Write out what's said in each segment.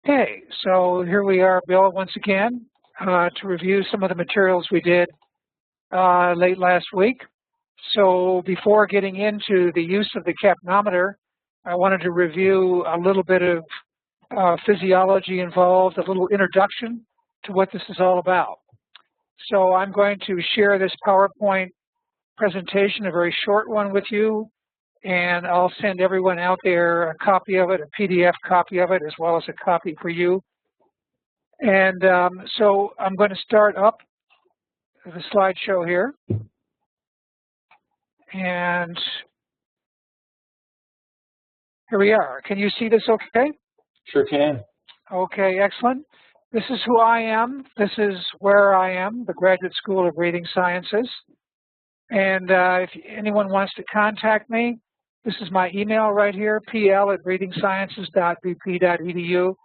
Okay, so here we are, Bill, once again to review some of the materials we did late last week. So before getting into the use of the capnometer, I wanted to review a little bit of physiology involved, a little introduction to what this is all about. So I'm going to share this PowerPoint presentation, a very short one with you, and I'll send everyone out there a copy of it, a PDF copy of it, as well as a copy for you. And so I'm going to start up the slideshow here. And here we are. Can you see this okay? Sure can. Okay, excellent. This is who I am. This is where I am, the Graduate School of Breathing Sciences. And if anyone wants to contact me, this is my email right here, pl@breathingsciences.bp.edu.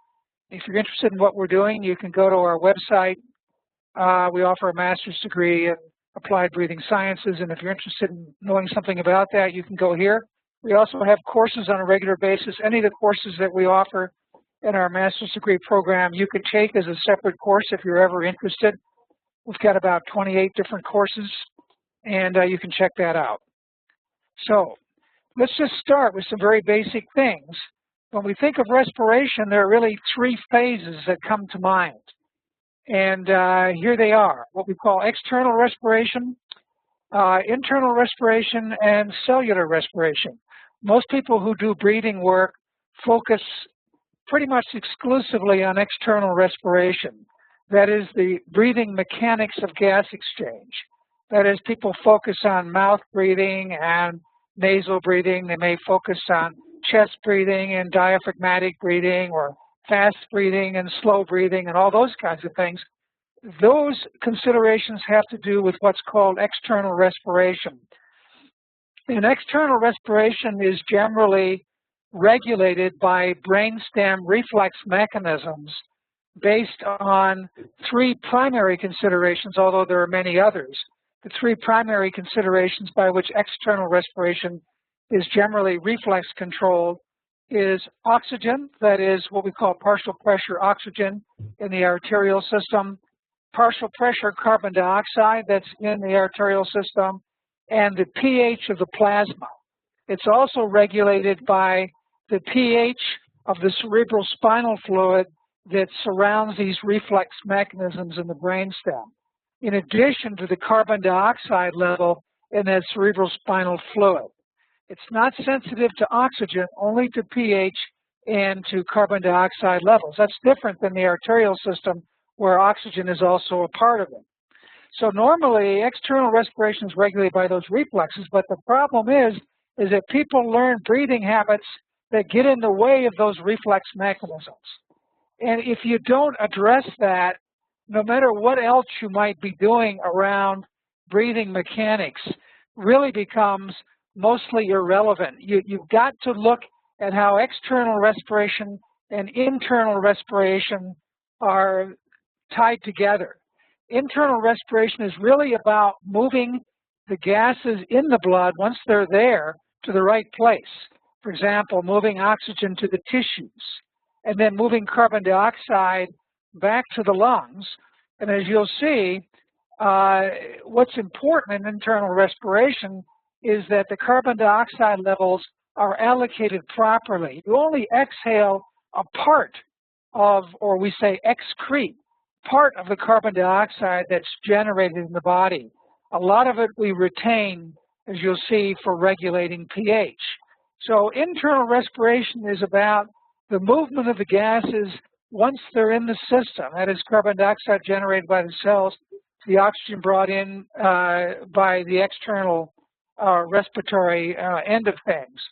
If you're interested in what we're doing, you can go to our website. We offer a master's degree in applied breathing sciences, and if you're interested in knowing something about that, you can go here. We also have courses on a regular basis. Any of the courses that we offer in our master's degree program, you can take as a separate course if you're ever interested. We've got about 28 different courses, and you can check that out. So let's just start with some very basic things. When we think of respiration, there are really three phases that come to mind. And here they are, what we call external respiration, internal respiration, and cellular respiration. Most people who do breathing work focus pretty much exclusively on external respiration. That is the breathing mechanics of gas exchange. That is, people focus on mouth breathing and nasal breathing. They may focus on chest breathing and diaphragmatic breathing, or fast breathing and slow breathing, and all those kinds of things. Those considerations have to do with what's called external respiration. And external respiration is generally regulated by brainstem reflex mechanisms based on three primary considerations, although there are many others. The three primary considerations by which external respiration is generally reflex controlled is oxygen, that is what we call partial pressure oxygen in the arterial system, partial pressure carbon dioxide that's in the arterial system, and the pH of the plasma. It's also regulated by the pH of the cerebral spinal fluid that surrounds these reflex mechanisms in the brainstem, in addition to the carbon dioxide level in that cerebral spinal fluid. It's not sensitive to oxygen, only to pH and to carbon dioxide levels. That's different than the arterial system, where oxygen is also a part of it. So normally, external respiration is regulated by those reflexes, but the problem is that people learn breathing habits that get in the way of those reflex mechanisms. And if you don't address that, no matter what else you might be doing around breathing mechanics, really becomes mostly irrelevant. You've got to look at how external respiration and internal respiration are tied together. Internal respiration is really about moving the gases in the blood, once they're there, to the right place. For example, moving oxygen to the tissues, and then moving carbon dioxide back to the lungs. And as you'll see, what's important in internal respiration is that the carbon dioxide levels are allocated properly. You only exhale a part of, or we say excrete, part of the carbon dioxide that's generated in the body. A lot of it we retain, as you'll see, for regulating pH. So internal respiration is about the movement of the gases once they're in the system. That is carbon dioxide generated by the cells, the oxygen brought in by the external respiratory end of things.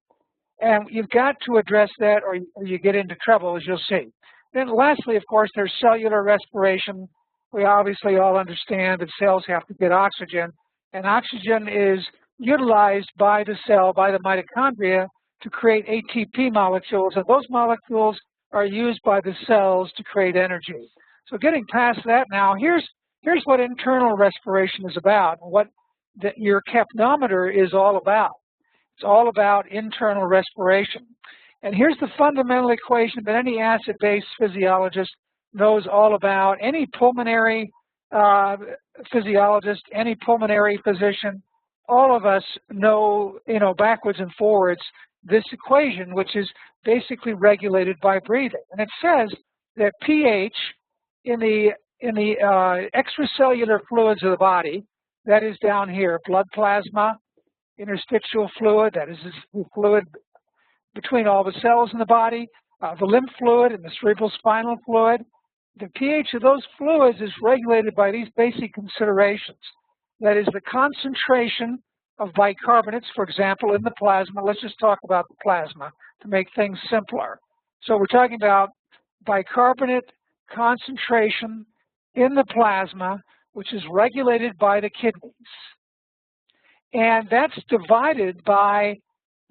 And you've got to address that, or you get into trouble, as you'll see. Then lastly, of course, there's cellular respiration. We obviously all understand that cells have to get oxygen, and oxygen is utilized by the cell, by the mitochondria, to create ATP molecules, and those molecules are used by the cells to create energy. So getting past that now, here's what internal respiration is about, and what your capnometer is all about. It's all about internal respiration. And here's the fundamental equation that any acid-base physiologist knows all about. Any pulmonary physiologist, any pulmonary physician, all of us know, backwards and forwards, this equation, which is basically regulated by breathing. And it says that pH in the extracellular fluids of the body, that is down here, blood plasma, interstitial fluid, that is the fluid between all the cells in the body, the lymph fluid and the cerebral spinal fluid. The pH of those fluids is regulated by these basic considerations. That is the concentration of bicarbonates, for example, in the plasma. Let's just talk about the plasma to make things simpler. So we're talking about bicarbonate concentration in the plasma, which is regulated by the kidneys. And that's divided by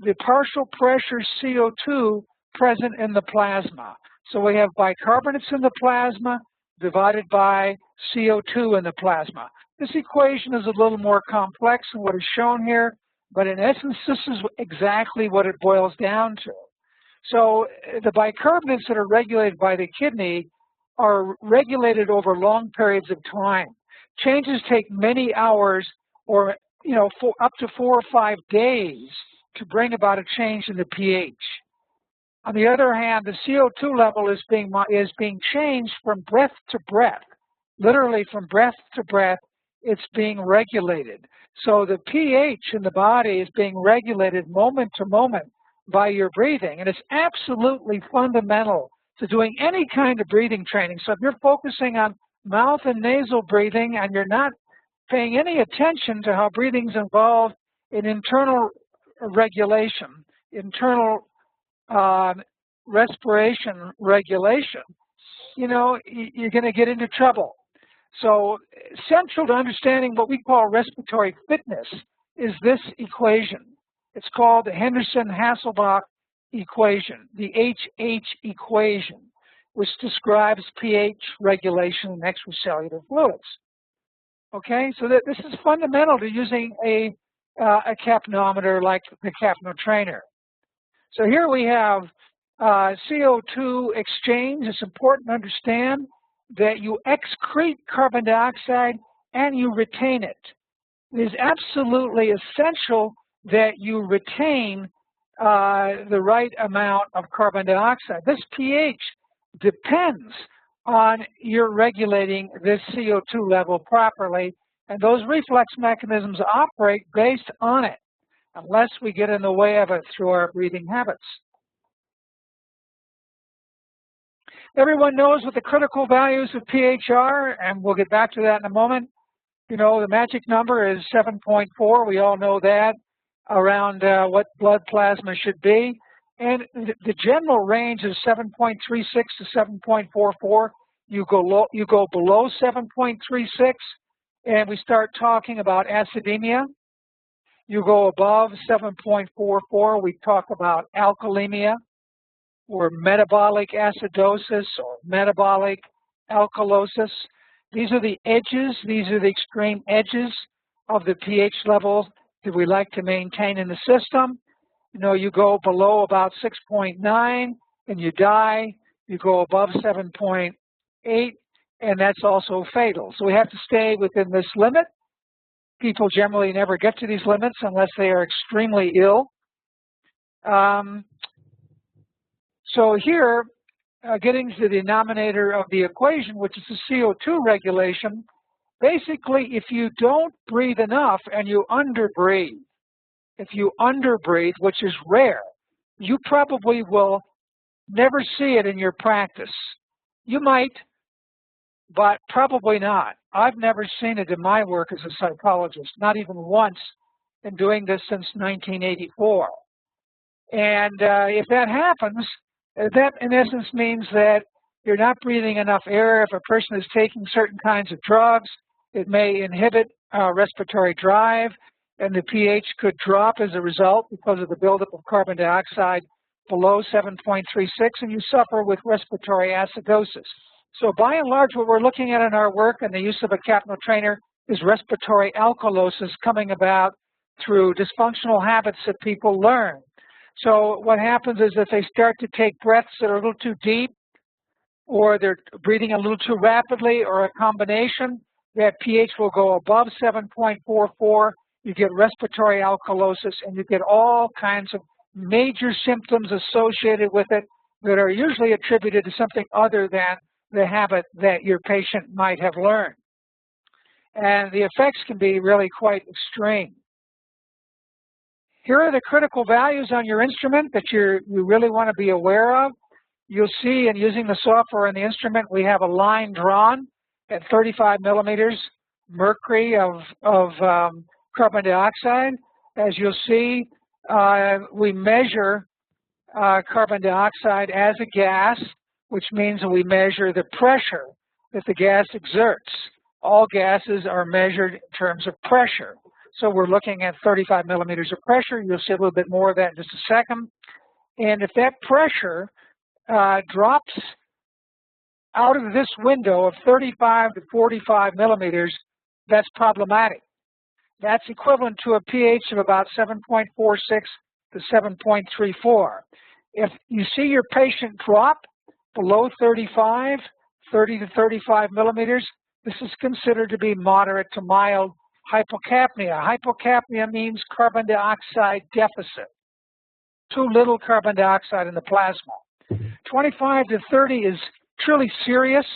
the partial pressure CO2 present in the plasma. So we have bicarbonates in the plasma divided by CO2 in the plasma. This equation is a little more complex than what is shown here, but in essence, this is exactly what it boils down to. So the bicarbonates that are regulated by the kidney are regulated over long periods of time. Changes take many hours or up to 4 or 5 days to bring about a change in the pH. On the other hand, the CO2 level is being changed from breath to breath. Literally from breath to breath, it's being regulated. So the pH in the body is being regulated moment to moment by your breathing. And it's absolutely fundamental to doing any kind of breathing training. So if you're focusing on mouth and nasal breathing and you're not paying any attention to how breathing is involved in internal regulation, internal respiration regulation, you're going to get into trouble. So central to understanding what we call respiratory fitness is this equation. It's called the Henderson-hasselbalch equation, the HH equation, which describes pH regulation in extracellular fluids. Okay, so this is fundamental to using a capnometer like the CapnoTrainer. So here we have CO2 exchange. It's important to understand that you excrete carbon dioxide and you retain it. It is absolutely essential that you retain the right amount of carbon dioxide. This pH depends on your regulating this CO2 level properly, and those reflex mechanisms operate based on it, unless we get in the way of it through our breathing habits. Everyone knows what the critical values of pH are, and we'll get back to that in a moment. The magic number is 7.4. We all know that, around what blood plasma should be. And the general range is 7.36 to 7.44. You go below 7.36, and we start talking about acidemia. You go above 7.44, we talk about alkalemia, or metabolic acidosis, or metabolic alkalosis. These are the edges, these are the extreme edges of the pH level that we like to maintain in the system. You go below about 6.9 and you die. You go above 7.8 and that's also fatal. So we have to stay within this limit. People generally never get to these limits unless they are extremely ill. So here, getting to the denominator of the equation, which is the CO2 regulation, basically if you don't breathe enough and you underbreathe, which is rare, you probably will never see it in your practice. You might, but probably not. I've never seen it in my work as a psychologist, not even once, in doing this since 1984. And if that happens, that in essence means that you're not breathing enough air. If a person is taking certain kinds of drugs, it may inhibit respiratory drive, and the pH could drop as a result because of the buildup of carbon dioxide below 7.36, and you suffer with respiratory acidosis. So by and large, what we're looking at in our work and the use of a CapnoTrainer is respiratory alkalosis coming about through dysfunctional habits that people learn. So what happens is if they start to take breaths that are a little too deep, or they're breathing a little too rapidly, or a combination, that pH will go above 7.44. You get respiratory alkalosis, and you get all kinds of major symptoms associated with it that are usually attributed to something other than the habit that your patient might have learned. And the effects can be really quite extreme. Here are the critical values on your instrument that you really want to be aware of. You'll see in using the software and the instrument, we have a line drawn at 35 millimeters mercury of carbon dioxide. As you'll see, we measure carbon dioxide as a gas, which means that we measure the pressure that the gas exerts. All gases are measured in terms of pressure. So we're looking at 35 millimeters of pressure. You'll see a little bit more of that in just a second. And if that pressure drops out of this window of 35 to 45 millimeters, that's problematic. That's equivalent to a pH of about 7.46 to 7.34. If you see your patient drop below 35, 30 to 35 millimeters, this is considered to be moderate to mild hypocapnia. Hypocapnia means carbon dioxide deficit. Too little carbon dioxide in the plasma. 25 to 30 is truly serious.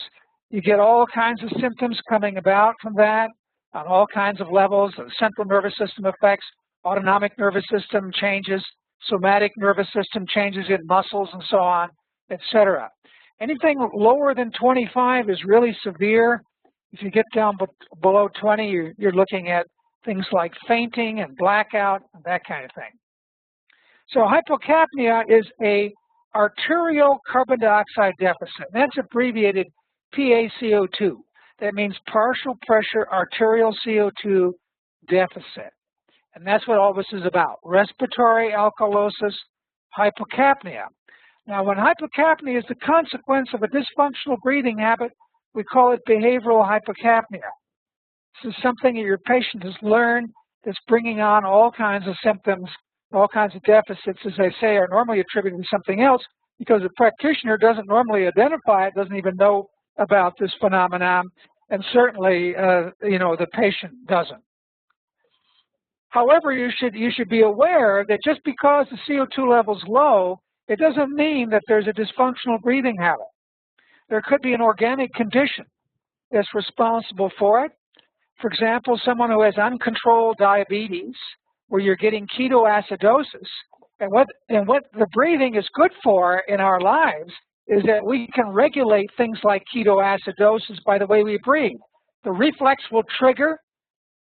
You get all kinds of symptoms coming about from that on all kinds of levels. The central nervous system effects, autonomic nervous system changes, somatic nervous system changes in muscles and so on, etc. Anything lower than 25 is really severe. If you get down below 20, you're looking at things like fainting and blackout and that kind of thing. So hypocapnia is a arterial carbon dioxide deficit. That's abbreviated PaCO2. That means partial pressure arterial CO2 deficit. And that's what all this is about, respiratory alkalosis, hypocapnia. Now, when hypocapnia is the consequence of a dysfunctional breathing habit, we call it behavioral hypocapnia. This is something that your patient has learned that's bringing on all kinds of symptoms, all kinds of deficits, as I say, are normally attributed to something else because the practitioner doesn't normally identify it, doesn't even know about this phenomenon, and certainly, the patient doesn't. However, you should be aware that just because the CO2 level is low, it doesn't mean that there's a dysfunctional breathing habit. There could be an organic condition that's responsible for it. For example, someone who has uncontrolled diabetes, where you're getting ketoacidosis, and what the breathing is good for in our lives is that we can regulate things like ketoacidosis by the way we breathe. The reflex will trigger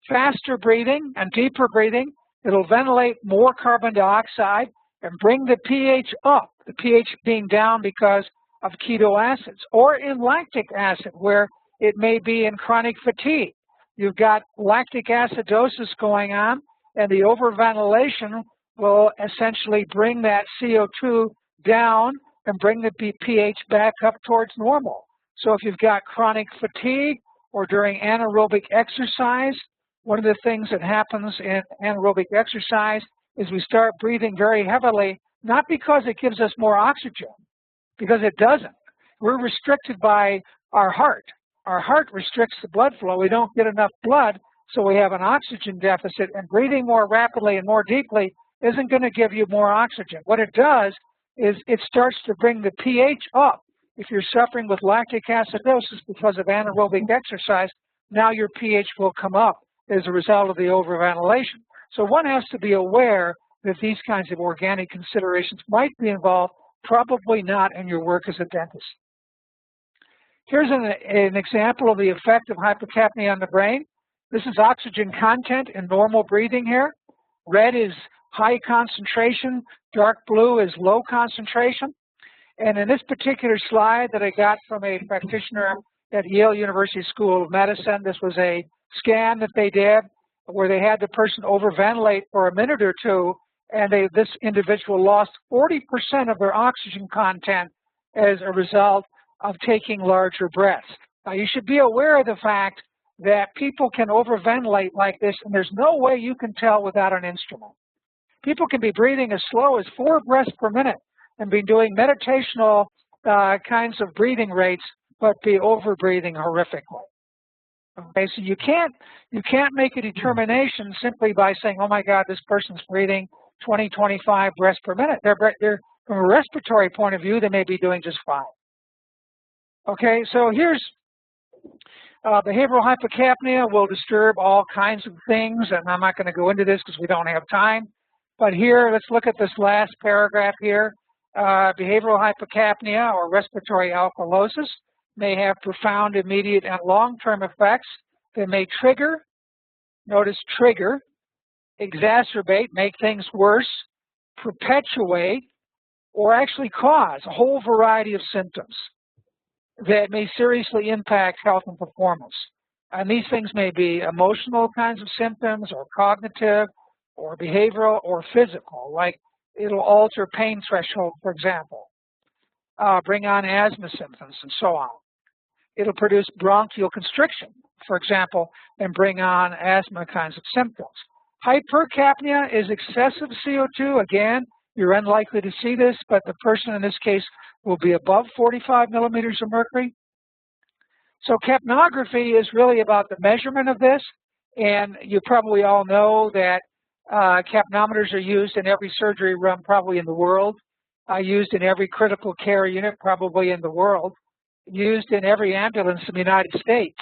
faster breathing and deeper breathing. It'll ventilate more carbon dioxide and bring the pH up, the pH being down because of ketoacids, or in lactic acid, where it may be in chronic fatigue. You've got lactic acidosis going on, and the overventilation will essentially bring that CO2 down and bring the pH back up towards normal. So if you've got chronic fatigue or during anaerobic exercise, one of the things that happens in anaerobic exercise is we start breathing very heavily, not because it gives us more oxygen, because it doesn't. We're restricted by our heart. Our heart restricts the blood flow. We don't get enough blood, so we have an oxygen deficit, and breathing more rapidly and more deeply isn't going to give you more oxygen. What it does is it starts to bring the pH up. If you're suffering with lactic acidosis because of anaerobic exercise, now your pH will come up as a result of the overventilation. So one has to be aware that these kinds of organic considerations might be involved, probably not in your work as a dentist. Here's an example of the effect of hypocapnia on the brain. This is oxygen content in normal breathing here. Red is high concentration, dark blue is low concentration. And in this particular slide that I got from a practitioner at Yale University School of Medicine, this was a scan that they did where they had the person overventilate for a minute or two, and this individual lost 40% of their oxygen content as a result of taking larger breaths. Now, you should be aware of the fact that people can overventilate like this, and there's no way you can tell without an instrument. People can be breathing as slow as 4 breaths per minute and be doing meditational kinds of breathing rates, but be over-breathing horrifically. Okay, so you can't make a determination simply by saying, oh my God, this person's breathing 20, 25 breaths per minute. They're from a respiratory point of view, they may be doing just fine. Okay, so here's behavioral hypocapnia will disturb all kinds of things, and I'm not going to go into this because we don't have time. But here, let's look at this last paragraph here. Behavioral hypocapnia or respiratory alkalosis may have profound immediate and long-term effects that may trigger, notice trigger, exacerbate, make things worse, perpetuate, or actually cause a whole variety of symptoms that may seriously impact health and performance. And these things may be emotional kinds of symptoms or cognitive or behavioral or physical, like it'll alter pain threshold, for example, bring on asthma symptoms and so on. It'll produce bronchial constriction, for example, and bring on asthma kinds of symptoms. Hypercapnia is excessive CO2. Again, you're unlikely to see this, but the person in this case will be above 45 millimeters of mercury. So capnography is really about the measurement of this, and you probably all know that capnometers are used in every surgery room probably in the world, used in every critical care unit probably in the world, used in every ambulance in the United States.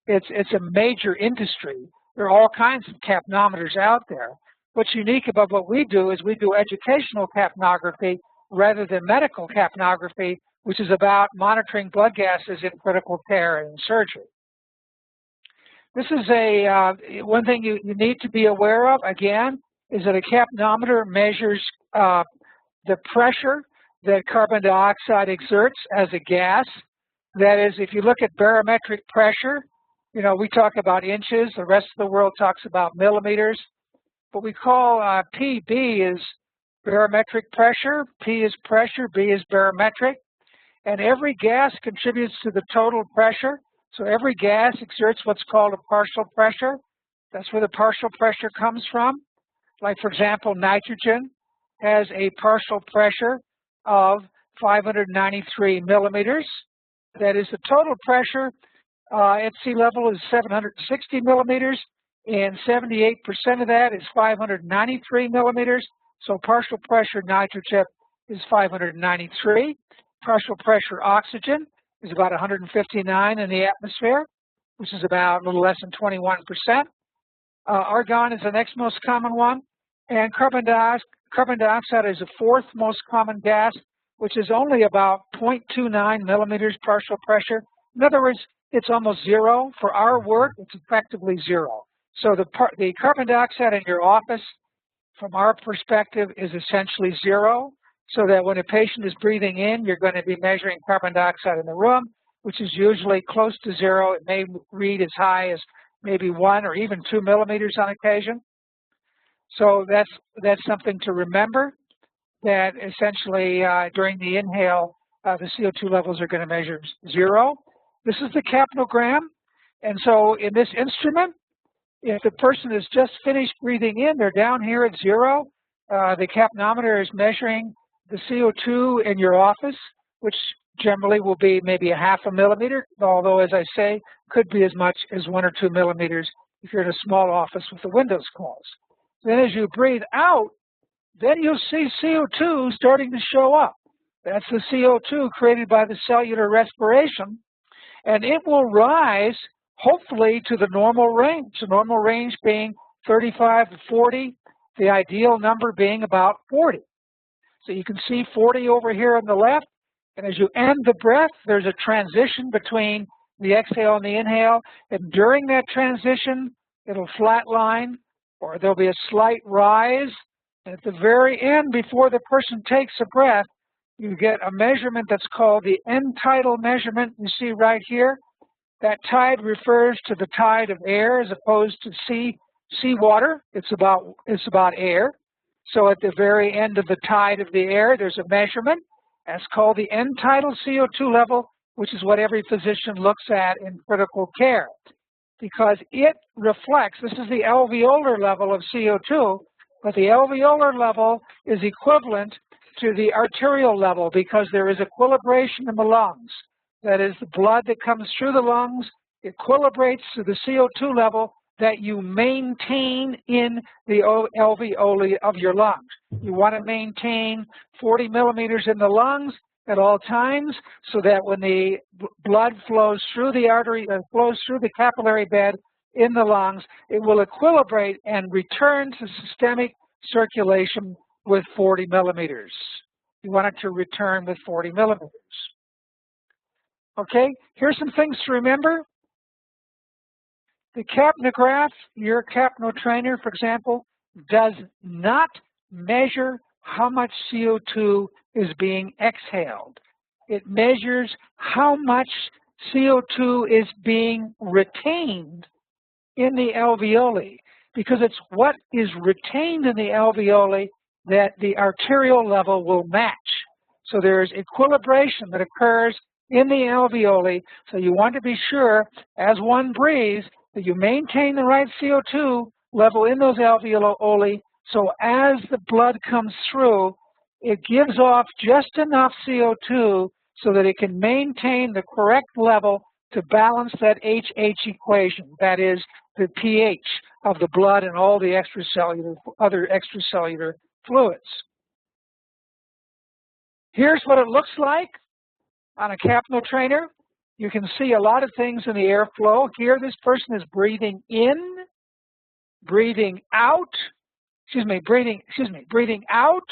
It's a major industry. There are all kinds of capnometers out there. What's unique about what we do is we do educational capnography rather than medical capnography, which is about monitoring blood gases in critical care and surgery. This is one thing you need to be aware of, again, is that a capnometer measures the pressure that carbon dioxide exerts as a gas. That is, if you look at barometric pressure, you know, we talk about inches, the rest of the world talks about millimeters. What we call PB is barometric pressure, P is pressure, B is barometric, and every gas contributes to the total pressure. So every gas exerts what's called a partial pressure. That's where the partial pressure comes from. Like, for example, nitrogen has a partial pressure of 593 millimeters. That is, the total pressure at sea level is 760 millimeters, and 78% of that is 593 millimeters. So partial pressure nitrogen is 593. Partial pressure oxygen is about 159 in the atmosphere, which is about a little less than 21%. Argon is the next most common one. And carbon dioxide is the fourth most common gas, which is only about 0.29 millimeters partial pressure. In other words, it's almost zero. For our work, it's effectively zero. So the carbon dioxide in your office, from our perspective, is essentially zero, so that when a patient is breathing in, you're going to be measuring carbon dioxide in the room, which is usually close to zero. It may read as high as maybe 1 or even 2 millimeters on occasion. So that's something to remember, that essentially during the inhale, the CO2 levels are going to measure zero. This is the capnogram. And so in this instrument, if the person has just finished breathing in, they're down here at zero. The capnometer is measuring the CO2 in your office, which generally will be maybe a half a millimeter, although, as I say, could be as much as 1 or 2 millimeters if you're in a small office with the windows closed. Then as you breathe out, then you'll see CO2 starting to show up. That's the CO2 created by the cellular respiration, and it will rise, hopefully, to the normal range. The normal range being 35 to 40, the ideal number being about 40. So you can see 40 over here on the left, and as you end the breath, there's a transition between the exhale and the inhale, and during that transition, it'll flatline, or there'll be a slight rise. And at the very end, before the person takes a breath, you get a measurement that's called the end tidal measurement. You see right here, that tide refers to the tide of air as opposed to seawater. It's about air. So at the very end of the tide of the air, there's a measurement. That's called the end tidal CO2 level, which is what every physician looks at in critical care, because it reflects, this is the alveolar level of CO2, But the alveolar level is equivalent to the arterial level because there is equilibration in the lungs. That is, the blood that comes through the lungs equilibrates to the CO2 level that you maintain in the alveoli of your lungs. You want to maintain 40 millimeters in the lungs at all times so that when the blood flows through the artery, flows through the capillary bed in the lungs, it will equilibrate and return to systemic circulation with 40 millimeters. You want it to return with 40 millimeters. Okay, here's some things to remember. The capnograph, your CapnoTrainer, for example, does not measure how much CO2 is being exhaled. It measures how much CO2 is being retained in the alveoli, because it's what is retained in the alveoli that the arterial level will match. So there's equilibration that occurs in the alveoli, so you want to be sure, as one breathes, that you maintain the right CO2 level in those alveoli, so as the blood comes through, it gives off just enough CO2 so that it can maintain the correct level to balance that HH equation, that is, the pH of the blood and all the other extracellular fluids. Here's what it looks like on a CapnoTrainer. You can see a lot of things in the airflow. Here, this person is breathing in, breathing out. Breathing out.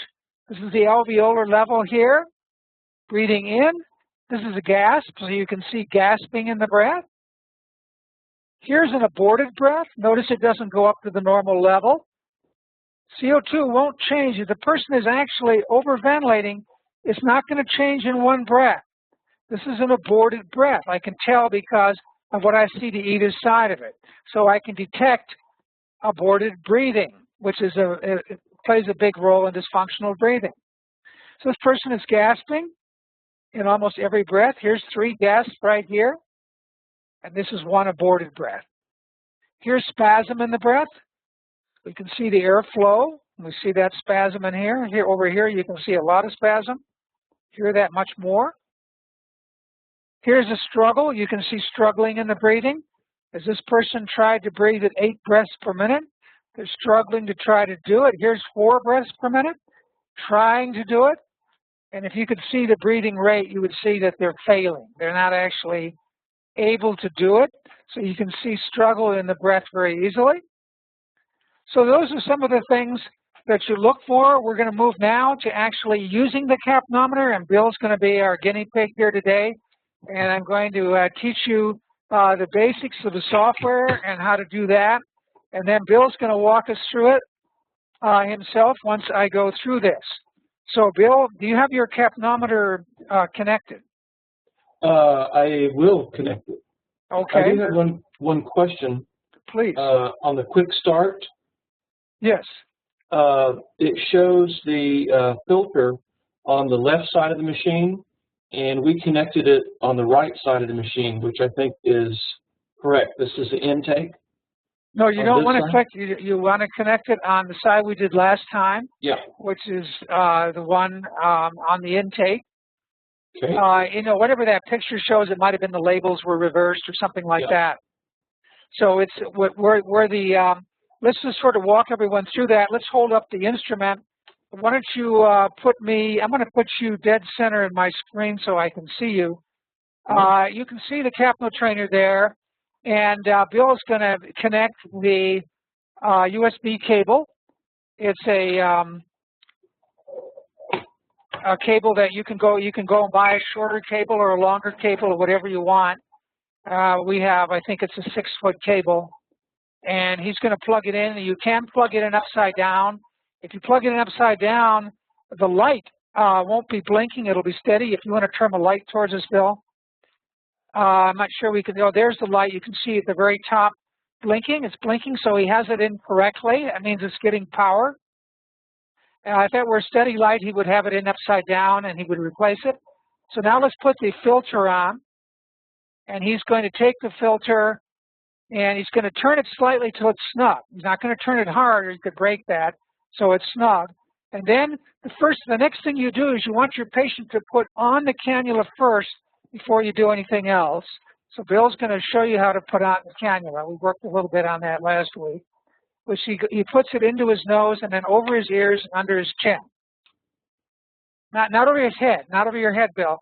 This is the alveolar level here. Breathing in. This is a gasp, so you can see gasping in the breath. Here's an aborted breath. Notice it doesn't go up to the normal level. CO2 won't change. If the person is actually overventilating, it's not going to change in one breath. This is an aborted breath. I can tell because of what I see to either side of it. So I can detect aborted breathing, which is plays a big role in dysfunctional breathing. So this person is gasping in almost every breath. Here's 3 gasps right here. And this is 1 aborted breath. Here's spasm in the breath. We can see the airflow. We see that spasm in here. Over here, you can see a lot of spasm. Here, that much more. Here's a struggle. You can see struggling in the breathing. As this person tried to breathe at 8 breaths per minute, they're struggling to try to do it. Here's 4 breaths per minute, trying to do it. And if you could see the breathing rate, you would see that they're failing. They're not actually able to do it. So you can see struggle in the breath very easily. So those are some of the things that you look for. We're going to move now to actually using the capnometer, and Bill's going to be our guinea pig here today. And I'm going to teach you the basics of the software and how to do that. And then Bill's going to walk us through it himself once I go through this. So, Bill, do you have your capnometer connected? I will connect it. Okay. I do have one question. Please. On the quick start. Yes. It shows the filter on the left side of the machine, and we connected it on the right side of the machine, which I think is correct. This is the intake. No, you don't want to connect. You want to connect it on the side we did last time. Yeah. Which is the one on the intake. Okay. You know, whatever that picture shows, it might have been the labels were reversed or something like that. So it's where the let's just sort of walk everyone through that. Let's hold up the instrument. Why don't you put me, I'm going to put you dead center in my screen so I can see you. You can see the CapnoTrainer there, and Bill is going to connect the USB cable. It's a cable that you can go and buy a shorter cable or a longer cable or whatever you want. We have, I think it's a 6-foot cable, and he's going to plug it in. You can plug it in upside down. If you plug it in upside down, the light won't be blinking. It'll be steady. If you want to turn the light towards us, Bill. I'm not sure we can, oh, there's the light. You can see at the very top blinking. It's blinking, so he has it in correctly. That means it's getting power. If that were a steady light, he would have it in upside down, and he would replace it. So now let's put the filter on. And he's going to take the filter, and he's going to turn it slightly till it's snug. He's not going to turn it hard, or you could break that. so it's snug. And then the next thing you do is you want your patient to put on the cannula first before you do anything else. So Bill's going to show you how to put on the cannula. We worked a little bit on that last week, which he puts it into his nose and then over his ears and under his chin. Not over his head, not over your head, Bill.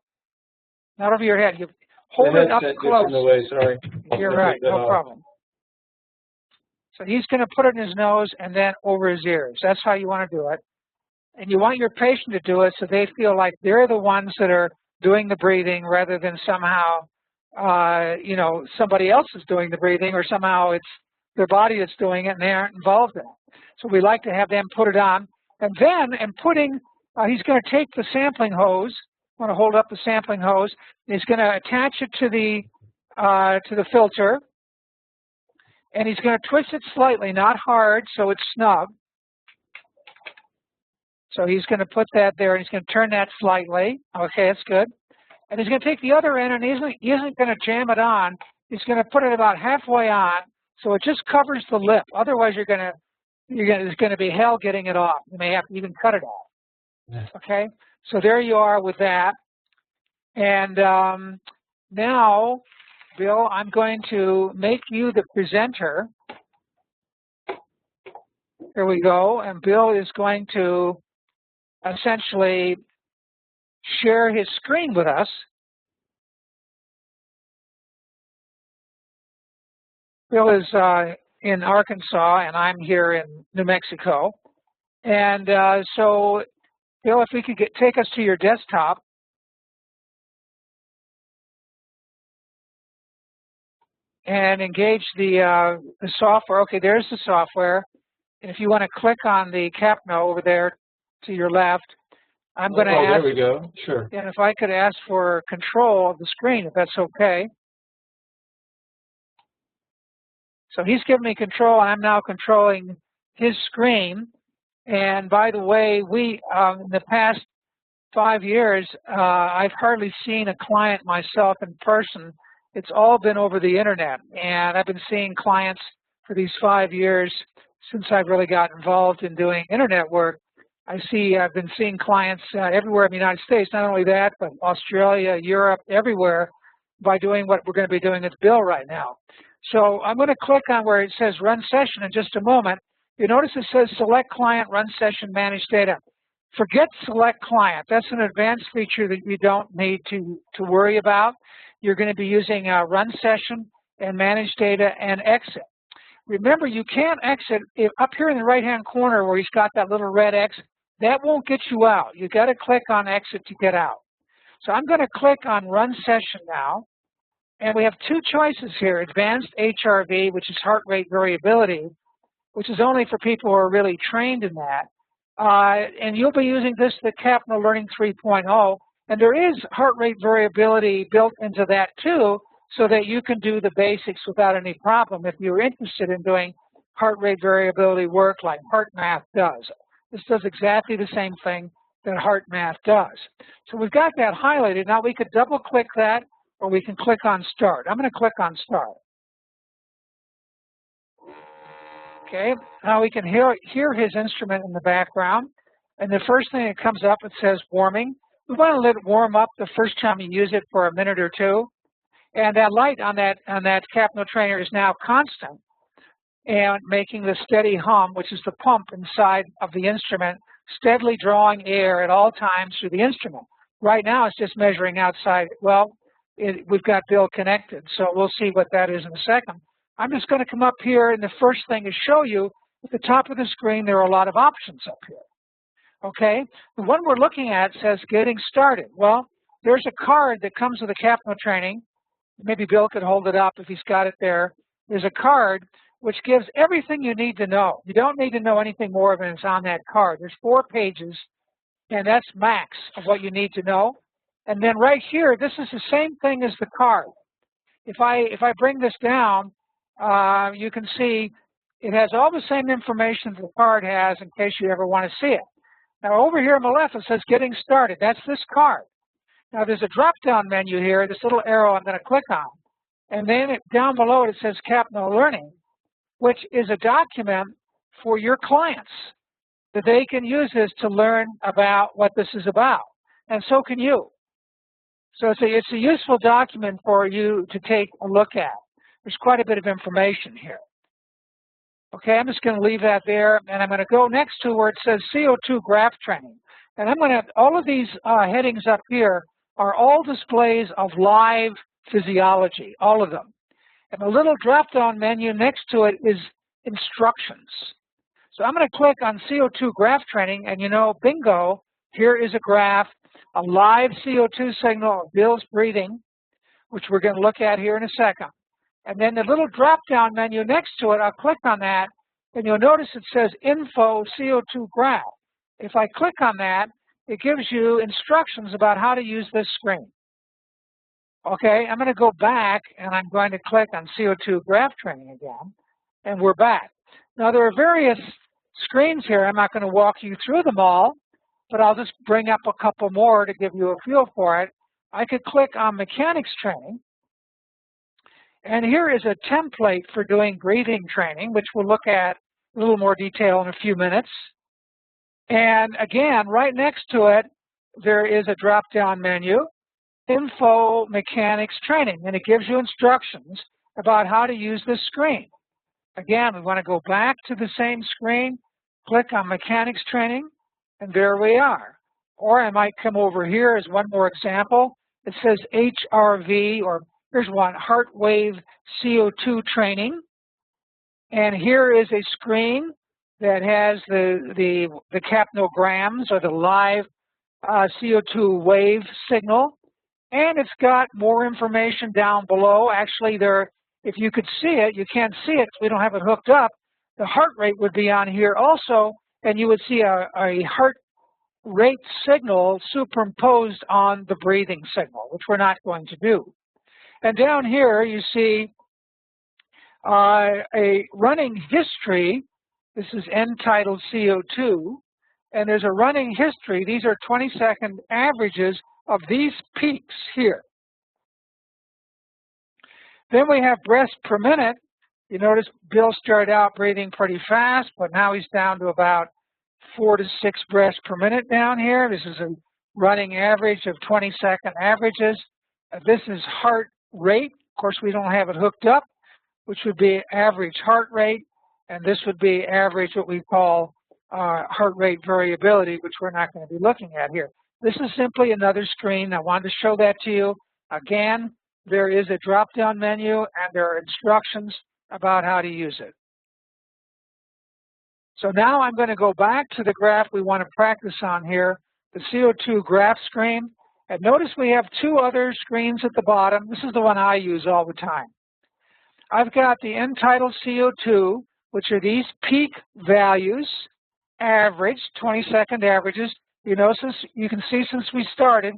Not over your head. You hold it up close. In the way, sorry. You're right, no problem. So he's going to put it in his nose and then over his ears. That's how you want to do it. And you want your patient to do it so they feel like they're the ones that are doing the breathing rather than somehow, you know, somebody else is doing the breathing, or somehow it's their body that's doing it and they aren't involved in it. So we like to have them put it on. And then, he's going to take the sampling hose. I'm going to hold up the sampling hose. He's going to attach it to the filter. And he's going to twist it slightly, not hard, so it's snug. So he's going to put that there, and he's going to turn that slightly. Okay, that's good. And he's going to take the other end, and he isn't going to jam it on. He's going to put it about halfway on, so it just covers the lip. Otherwise, there's going to be hell getting it off. You may have to even cut it off. Yeah. Okay, so there you are with that. And now, Bill, I'm going to make you the presenter. Here we go. And Bill is going to essentially share his screen with us. Bill is in Arkansas, and I'm here in New Mexico. And so, Bill, if we could take us to your desktop. And engage the software. Okay, there's the software. And if you want to click on the Capno over there to your left, I'm going to ask. There we go. Sure. And if I could ask for control of the screen, if that's okay. So he's given me control. I'm now controlling his screen. And by the way, in the past 5 years, I've hardly seen a client myself in person. It's all been over the internet, and I've been seeing clients for these 5 years since I've really got involved in doing internet work. I've been seeing clients everywhere in the United States, not only that, but Australia, Europe, everywhere, by doing what we're going to be doing with Bill right now. So I'm going to click on where it says Run Session in just a moment. You notice it says Select Client, Run Session, Manage Data. Forget Select Client. That's an advanced feature that you don't need to worry about. You're going to be using Run Session and Manage Data and Exit. Remember, you can't exit up here in the right-hand corner where he's got that little red X. That won't get you out. You've got to click on Exit to get out. So I'm going to click on Run Session now. And we have two choices here, Advanced HRV, which is heart rate variability, which is only for people who are really trained in that. And you'll be using this, the Capno Learning 3.0. And there is heart rate variability built into that too, so that you can do the basics without any problem if you're interested in doing heart rate variability work like HeartMath does. This does exactly the same thing that HeartMath does. So we've got that highlighted. Now we could double click that, or we can click on Start. I'm going to click on Start. Okay, now we can hear his instrument in the background. And the first thing that comes up, it says warming. We want to let it warm up the first time you use it for a minute or two. And that light on that CapnoTrainer is now constant and making the steady hum, which is the pump inside of the instrument, steadily drawing air at all times through the instrument. Right now it's just measuring outside. Well, we've got Bill connected, so we'll see what that is in a second. I'm just going to come up here, and the first thing is show you at the top of the screen there are a lot of options up here. Okay, the one we're looking at says Getting Started. Well, there's a card that comes with the Capno training. Maybe Bill could hold it up if he's got it there. There's a card which gives everything you need to know. You don't need to know anything more than it's on that card. There's 4 pages, and that's max of what you need to know. And then right here, this is the same thing as the card. If I bring this down, you can see it has all the same information the card has in case you ever want to see it. Now over here on the left, it says Getting Started. That's this card. Now there's a drop-down menu here, this little arrow I'm going to click on. And then down below it says Capno Learning, which is a document for your clients. that they can use this to learn about what this is about. And so can you. So it's a useful document for you to take a look at. There's quite a bit of information here. Okay, I'm just going to leave that there, and I'm going to go next to where it says CO2 graph training. And I'm going to, all of these headings up here are all displays of live physiology, all of them. And the little drop-down menu next to it is instructions. So I'm going to click on CO2 graph training, and you know, bingo, here is a graph, a live CO2 signal of Bill's breathing, which we're going to look at here in a second. And then the little drop-down menu next to it, I'll click on that, and you'll notice it says Info CO2 Graph. If I click on that, it gives you instructions about how to use this screen. Okay, I'm going to go back, and I'm going to click on CO2 Graph Training again, and we're back. Now, there are various screens here. I'm not going to walk you through them all, but I'll just bring up a couple more to give you a feel for it. I could click on Mechanics Training. And here is a template for doing breathing training, which we'll look at a little more detail in a few minutes. And again, right next to it, there is a drop-down menu, Info Mechanics Training, and it gives you instructions about how to use this screen. Again, we want to go back to the same screen, click on Mechanics Training, and there we are. Or I might come over here as one more example. It says HRV, or here's one, heart wave CO2 training. And here is a screen that has the capnograms, or the live CO2 wave signal. And it's got more information down below. Actually, if you could see it, you can't see it because we don't have it hooked up. The heart rate would be on here also, and you would see a heart rate signal superimposed on the breathing signal, which we're not going to do. And down here, you see a running history. This is end-tidal CO2, and there's a running history. These are 20-second averages of these peaks here. Then we have breaths per minute. You notice Bill started out breathing pretty fast, but now he's down to about 4 to 6 breaths per minute down here. This is a running average of 20-second averages. This is heart rate. Of course, we don't have it hooked up, which would be average heart rate, and this would be average what we call heart rate variability, which we're not going to be looking at here. This is simply another screen. I wanted to show that to you. Again, there is a drop-down menu, and there are instructions about how to use it. So now I'm going to go back to the graph we want to practice on here, the CO2 graph screen. And notice we have 2 other screens at the bottom. This is the one I use all the time. I've got the end-tidal CO2, which are these peak values, average, 20-second averages. You know, you can see since we started,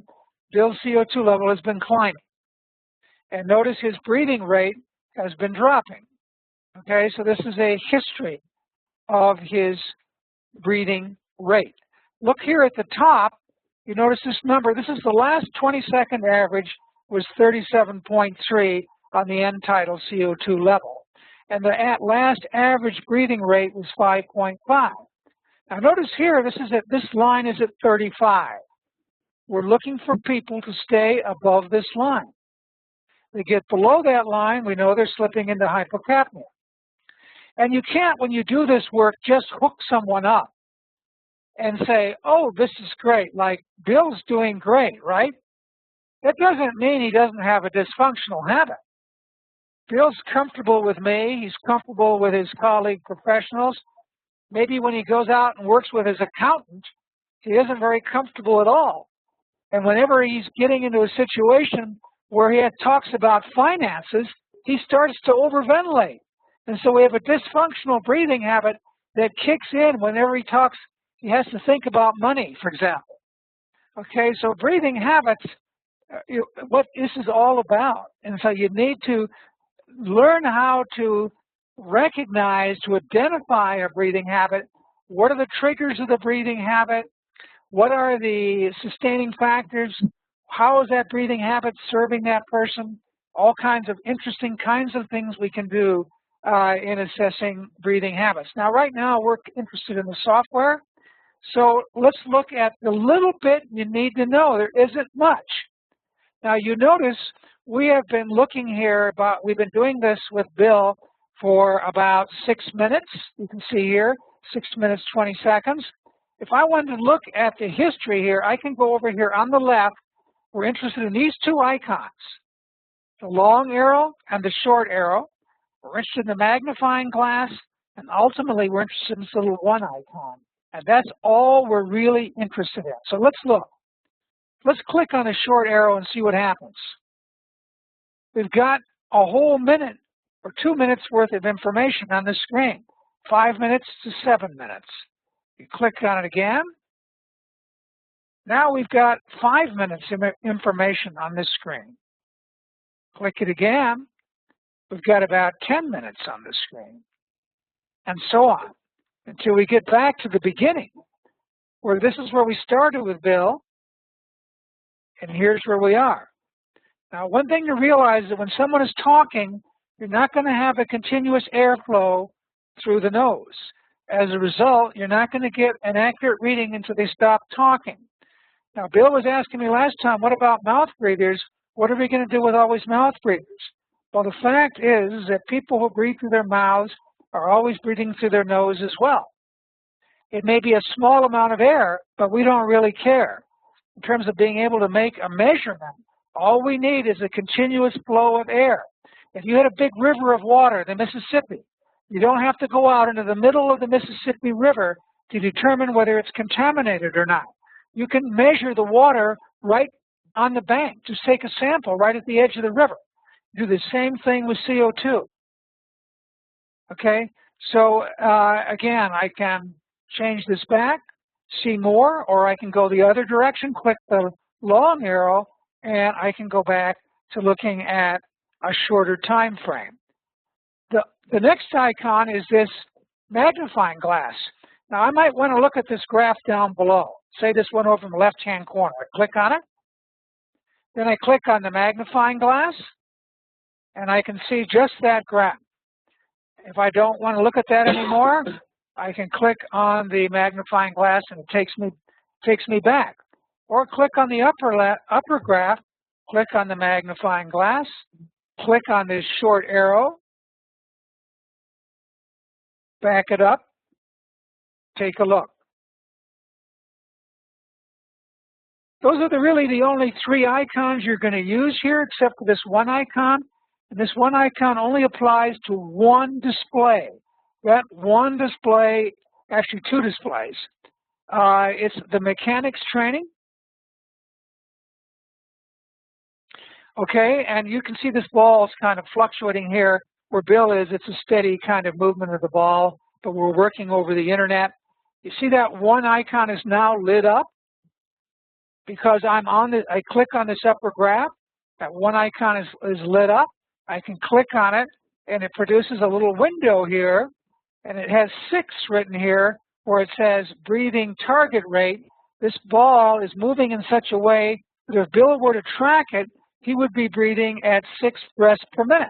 Bill's CO2 level has been climbing. And notice his breathing rate has been dropping. Okay, so this is a history of his breathing rate. Look here at the top, you notice this number. This is the last 20-second average was 37.3 on the end-tidal CO2 level. And the last average breathing rate was 5.5. Now notice here, this line is at 35. We're looking for people to stay above this line. They get below that line, we know they're slipping into hypocapnia. And you can't, when you do this work, just hook someone up and say, oh, this is great, like Bill's doing great, right? That doesn't mean he doesn't have a dysfunctional habit. Bill's comfortable with me, he's comfortable with his colleague professionals. Maybe when he goes out and works with his accountant, he isn't very comfortable at all. And whenever he's getting into a situation where he talks about finances, he starts to overventilate. And so we have a dysfunctional breathing habit that kicks in whenever he talks. He has to think about money, for example. Okay, so breathing habits, what this is all about. And so you need to learn how to recognize, to identify a breathing habit. What are the triggers of the breathing habit? What are the sustaining factors? How is that breathing habit serving that person? All kinds of interesting kinds of things we can do in assessing breathing habits. Now, right now, we're interested in the software. So let's look at the little bit you need to know. There isn't much. Now you notice we have been looking here we've been doing this with Bill for about 6 minutes. You can see here, 6 minutes, 20 seconds. If I wanted to look at the history here, I can go over here on the left. We're interested in these two icons, the long arrow and the short arrow. We're interested in the magnifying glass, and ultimately we're interested in this little one icon. And that's all we're really interested in. So let's look. Let's click on the short arrow and see what happens. We've got a whole minute or 2 minutes worth of information on the screen, 5 minutes to 7 minutes. You click on it again. Now we've got 5 minutes of information on this screen. Click it again. We've got about 10 minutes on the screen, and so on, until we get back to the beginning, where this is where we started with Bill, and here's where we are. Now, one thing to realize is that when someone is talking, you're not going to have a continuous airflow through the nose. As a result, you're not going to get an accurate reading until they stop talking. Now, Bill was asking me last time, what about mouth breathers? What are we going to do with always mouth breathers? Well, the fact is that people who breathe through their mouths are always breathing through their nose as well. It may be a small amount of air, but we don't really care. In terms of being able to make a measurement, all we need is a continuous flow of air. If you had a big river of water, the Mississippi, you don't have to go out into the middle of the Mississippi River to determine whether it's contaminated or not. You can measure the water right on the bank. Just take a sample right at the edge of the river. Do the same thing with CO2. Okay, so again, I can change this back, see more, or I can go the other direction, click the long arrow, and I can go back to looking at a shorter time frame. The next icon is this magnifying glass. Now, I might want to look at this graph down below. Say this one over in the left-hand corner. I click on it. Then I click on the magnifying glass, and I can see just that graph. If I don't want to look at that anymore, I can click on the magnifying glass, and it takes me back. Or click on the upper graph, click on the magnifying glass, click on this short arrow, back it up, take a look. Those are really the only three icons you're going to use here, except for this one icon. And this one icon only applies to one display. That one display, actually two displays. It's the mechanics training. Okay, and you can see this ball is kind of fluctuating here. Where Bill is, it's a steady kind of movement of the ball, but we're working over the internet. You see that one icon is now lit up because I click on this upper graph. That one icon is lit up. I can click on it, and it produces a little window here, and it has 6 written here where it says breathing target rate. This ball is moving in such a way that if Bill were to track it, he would be breathing at 6 breaths per minute.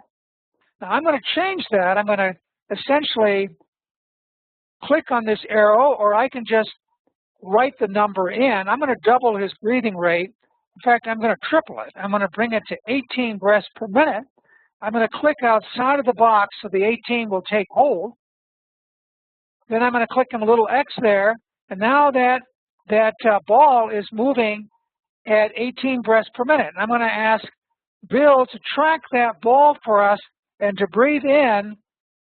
Now, I'm going to change that. I'm going to essentially click on this arrow, or I can just write the number in. I'm going to double his breathing rate. In fact, I'm going to triple it. I'm going to bring it to 18 breaths per minute. I'm going to click outside of the box so the 18 will take hold. Then I'm going to click on the little X there, and now that ball is moving at 18 breaths per minute. And I'm going to ask Bill to track that ball for us and to breathe in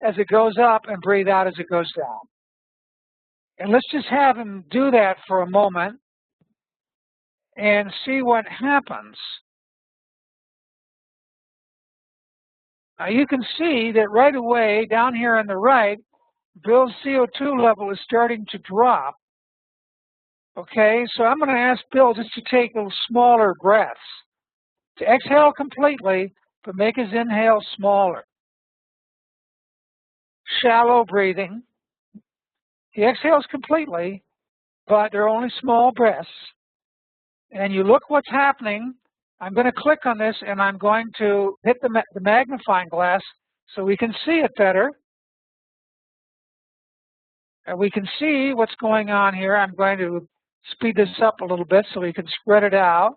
as it goes up and breathe out as it goes down. And let's just have him do that for a moment and see what happens. Now you can see that right away down here on the right, Bill's CO2 level is starting to drop. Okay, so I'm going to ask Bill just to take little smaller breaths. To exhale completely, but make his inhale smaller. Shallow breathing. He exhales completely, but they're only small breaths. And you look what's happening. I'm going to click on this, and I'm going to hit the magnifying glass so we can see it better. And we can see what's going on here. I'm going to speed this up a little bit so we can spread it out.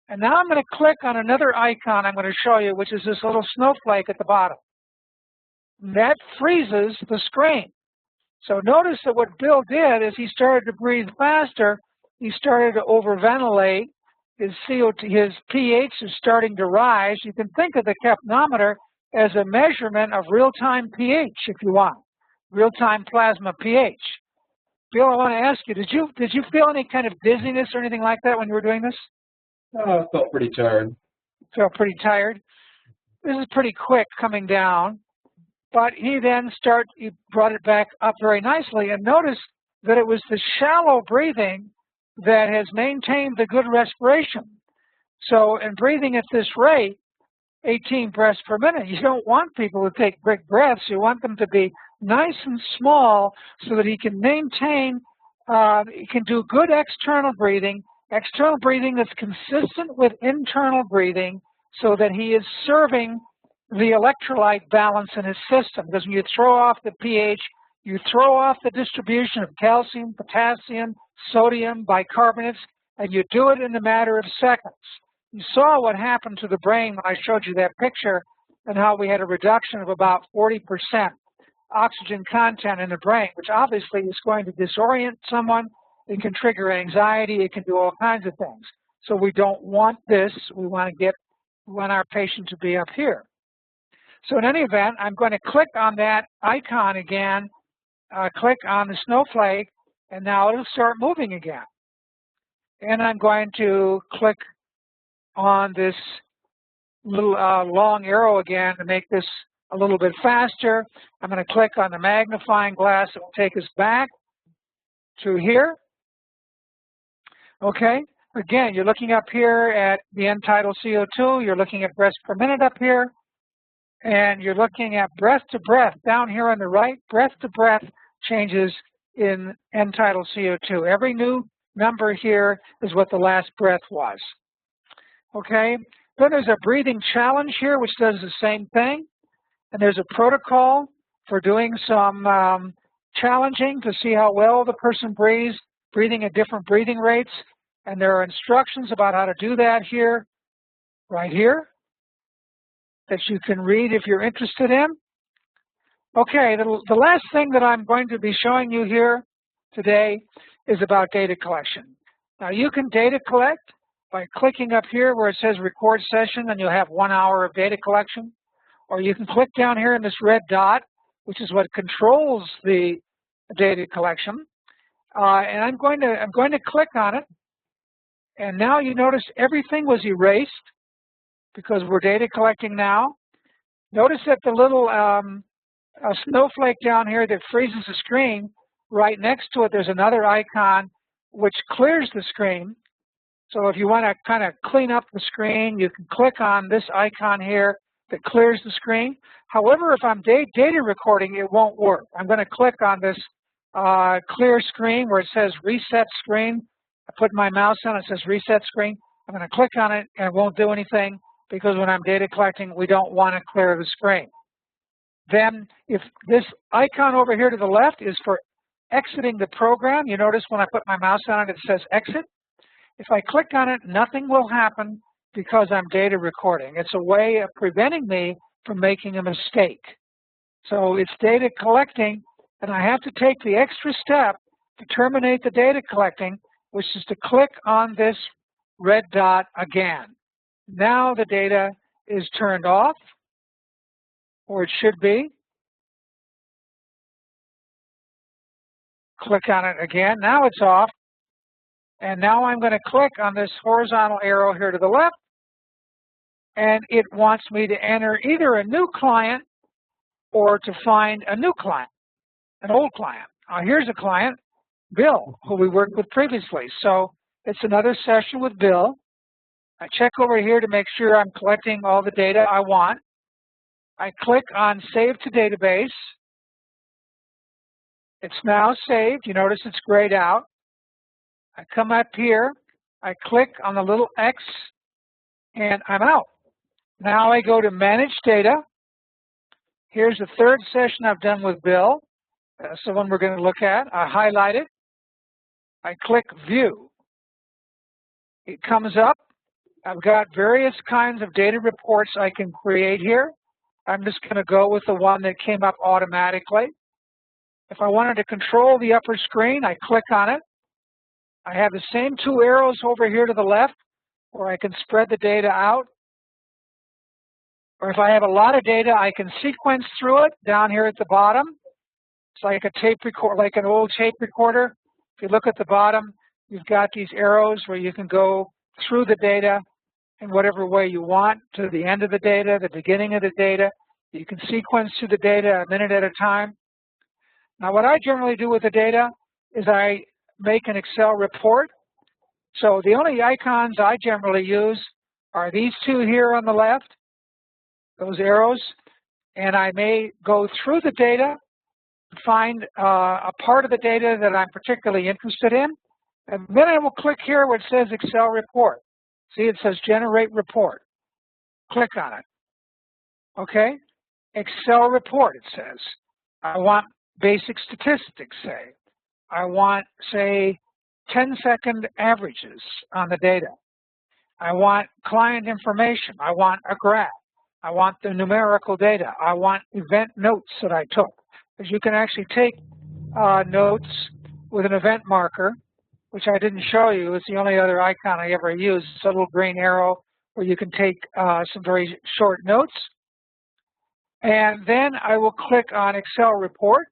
And now I'm going to click on another icon I'm going to show you, which is this little snowflake at the bottom. That freezes the screen. So notice that what Bill did is he started to breathe faster. He started to overventilate. His CO2, his pH is starting to rise. You can think of the capnometer as a measurement of real-time pH, if you want, real-time plasma pH. Bill, I want to ask you, did you feel any kind of dizziness or anything like that when you were doing this? I felt pretty tired. Felt pretty tired. This is pretty quick coming down, but he brought it back up very nicely, and notice that it was the shallow breathing that has maintained the good respiration. So in breathing at this rate, 18 breaths per minute, you don't want people to take big breaths. You want them to be nice and small so that he can maintain, he can do good external breathing that's consistent with internal breathing so that he is serving the electrolyte balance in his system. Because when you throw off the pH, you throw off the distribution of calcium, potassium, sodium, bicarbonates, and you do it in a matter of seconds. You saw what happened to the brain when I showed you that picture and how we had a reduction of about 40% oxygen content in the brain, which obviously is going to disorient someone. It can trigger anxiety. It can do all kinds of things. So we don't want this. We want our patient to be up here. So in any event, I'm going to click on that icon again, click on the snowflake, and now it'll start moving again. And I'm going to click on this little long arrow again to make this a little bit faster. I'm going to click on the magnifying glass. It will take us back to here. Okay. Again, you're looking up here at the end tidal CO2. You're looking at breaths per minute up here. And you're looking at breath to breath down here on the right. Breath to breath changes in end tidal CO2. Every new number here is what the last breath was. Okay. Then there's a breathing challenge here, which does the same thing. And there's a protocol for doing some challenging to see how well the person breathes, breathing at different breathing rates. And there are instructions about how to do that here, right here, that you can read if you're interested in. Okay, the last thing that I'm going to be showing you here today is about data collection. Now you can data collect by clicking up here where it says record session, and you'll have 1 hour of data collection. Or you can click down here in this red dot, which is what controls the data collection. And I'm going to click on it. And now you notice everything was erased because we're data collecting now. Notice that the little snowflake down here that freezes the screen, right next to it there's another icon which clears the screen. So if you want to kind of clean up the screen, you can click on this icon here that clears the screen. However, if I'm data recording, it won't work. I'm going to click on this clear screen where it says reset screen. I put my mouse on it, it says reset screen. I'm going to click on it and it won't do anything because when I'm data collecting, we don't want to clear the screen. Then if this icon over here to the left is for exiting the program, you notice when I put my mouse on it, it says exit. If I click on it, nothing will happen because I'm data recording. It's a way of preventing me from making a mistake. So it's data collecting, and I have to take the extra step to terminate the data collecting, which is to click on this red dot again. Now the data is turned off, or it should be. Click on it again. Now it's off. And now I'm going to click on this horizontal arrow here to the left, and it wants me to enter either a new client or to find a new client, an old client. Here's a client, Bill, who we worked with previously. So it's another session with Bill. I check over here to make sure I'm collecting all the data I want. I click on Save to Database. It's now saved. You notice it's grayed out. I come up here, I click on the little X, and I'm out. Now I go to Manage Data. Here's the third session I've done with Bill. That's the one we're going to look at. I highlight it. I click View. It comes up. I've got various kinds of data reports I can create here. I'm just going to go with the one that came up automatically. If I wanted to control the upper screen, I click on it. I have the same two arrows over here to the left where I can spread the data out. Or if I have a lot of data, I can sequence through it down here at the bottom. It's like a tape record, like an old tape recorder. If you look at the bottom, you've got these arrows where you can go through the data in whatever way you want, to the end of the data, the beginning of the data. You can sequence through the data a minute at a time. Now, what I generally do with the data is I make an Excel report. So the only icons I generally use are these two here on the left, those arrows, and I may go through the data, find a part of the data that I'm particularly interested in, and then I will click here where it says Excel report. See, it says generate report. Click on it. Okay? Excel report, it says. I want basic statistics, say. I want, say, 10-second averages on the data. I want client information. I want a graph. I want the numerical data. I want event notes that I took. Because you can actually take notes with an event marker, which I didn't show you. It's the only other icon I ever use. It's a little green arrow where you can take some very short notes. And then I will click on Excel report.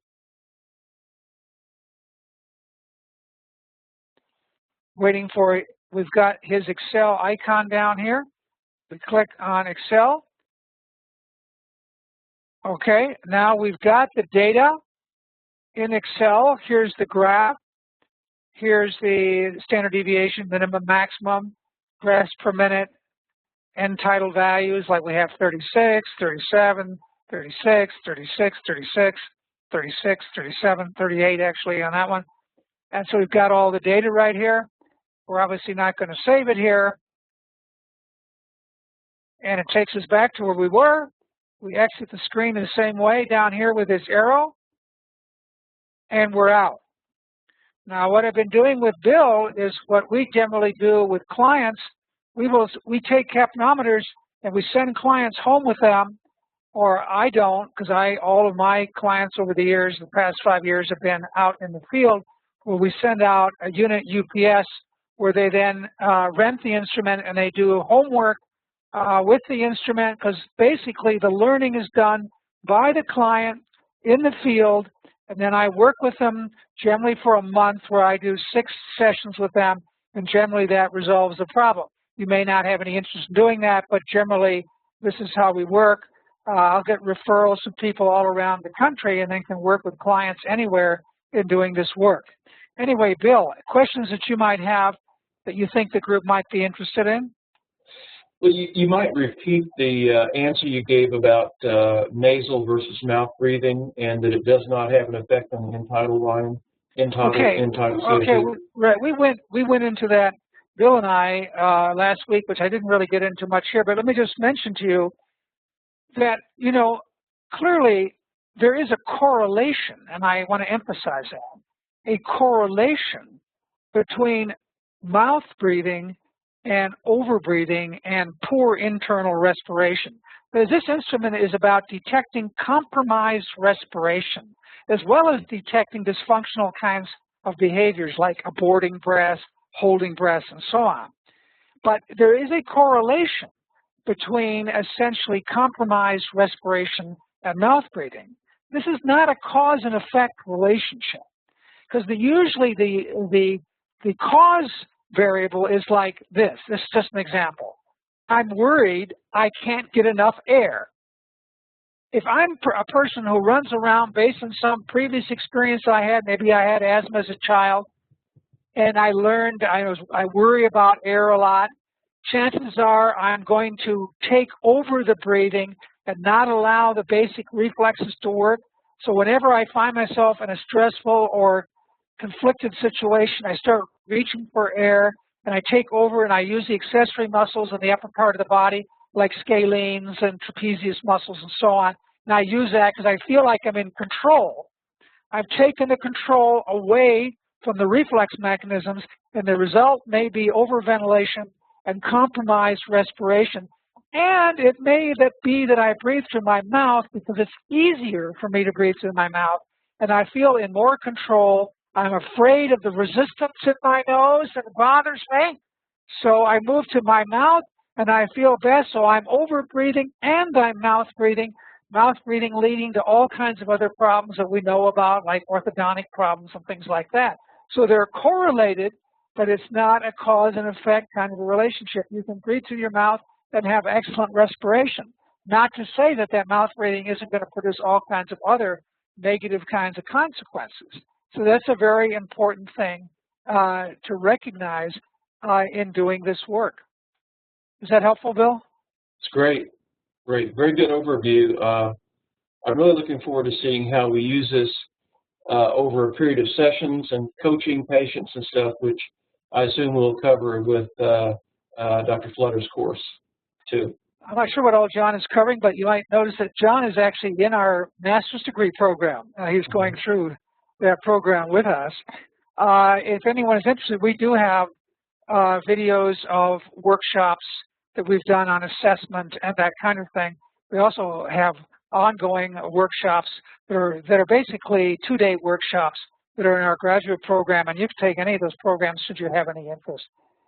Waiting for it. We've got his Excel icon down here. We click on Excel. Okay, now we've got the data in Excel. Here's the graph. Here's the standard deviation, minimum, maximum, breaths per minute, end tidal values, like we have 36, 37, 36, 36, 36, 36, 37, 38 actually on that one. And so we've got all the data right here. We're obviously not going to save it here. And it takes us back to where we were. We exit the screen the same way down here with this arrow. And we're out. Now, what I've been doing with Bill is what we generally do with clients. We take capnometers and we send clients home with them, or I don't, because all of my clients over the years, the past 5 years, have been out in the field, where we send out a unit UPS where they then rent the instrument and they do homework with the instrument, because basically the learning is done by the client in the field, and then I work with them generally for a month where I do 6 sessions with them, and generally that resolves the problem. You may not have any interest in doing that, but generally this is how we work. I'll get referrals from people all around the country and then can work with clients anywhere in doing this work. Anyway, Bill, questions that you might have that you think the group might be interested in? Well, you might repeat the answer you gave about nasal versus mouth breathing, and that it does not have an effect on the end-tidal line. Okay, right. We went into that, Bill and I, last week, which I didn't really get into much here. But let me just mention to you that, you know, clearly there is a correlation, and I want to emphasize that, a correlation between mouth breathing and overbreathing and poor internal respiration. Because this instrument is about detecting compromised respiration, as well as detecting dysfunctional kinds of behaviors like aborting breaths, holding breaths, and so on. But there is a correlation between essentially compromised respiration and mouth breathing. This is not a cause and effect relationship, because usually the cause variable is like this. This is just an example. I'm worried I can't get enough air. If I'm a person who runs around based on some previous experience I had, maybe I had asthma as a child, and I learned I worry about air a lot, chances are I'm going to take over the breathing and not allow the basic reflexes to work. So whenever I find myself in a stressful or conflicted situation, I start reaching for air, and I take over and I use the accessory muscles in the upper part of the body, like scalenes and trapezius muscles and so on. And I use that because I feel like I'm in control. I've taken the control away from the reflex mechanisms, and the result may be overventilation and compromised respiration. And it may be that I breathe through my mouth because it's easier for me to breathe through my mouth, and I feel in more control. I'm afraid of the resistance in my nose that bothers me, so I move to my mouth, and I feel best. So I'm over-breathing and I'm mouth-breathing leading to all kinds of other problems that we know about, like orthodontic problems and things like that. So they're correlated, but it's not a cause and effect kind of a relationship. You can breathe through your mouth and have excellent respiration. Not to say that that mouth breathing isn't going to produce all kinds of other negative kinds of consequences. So that's a very important thing to recognize in doing this work. Is that helpful, Bill? It's great. Great. Very good overview. I'm really looking forward to seeing how we use this over a period of sessions and coaching patients and stuff, which I assume we'll cover with Dr. Flutter's course, too. I'm not sure what all John is covering, but you might notice that John is actually in our master's degree program. He's going through that program with us. If anyone is interested, we do have videos of workshops that we've done on assessment and that kind of thing. We also have ongoing workshops that are basically two-day workshops that are in our graduate program, and you can take any of those programs should you have any interest.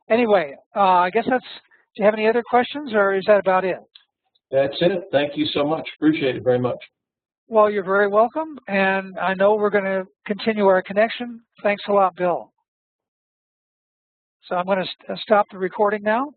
Anyway, I guess do you have any other questions, or is that about it? That's it. Thank you so much. Appreciate it very much. Well, you're very welcome, and I know we're going to continue our connection. Thanks a lot, Bill. So I'm going to stop the recording now.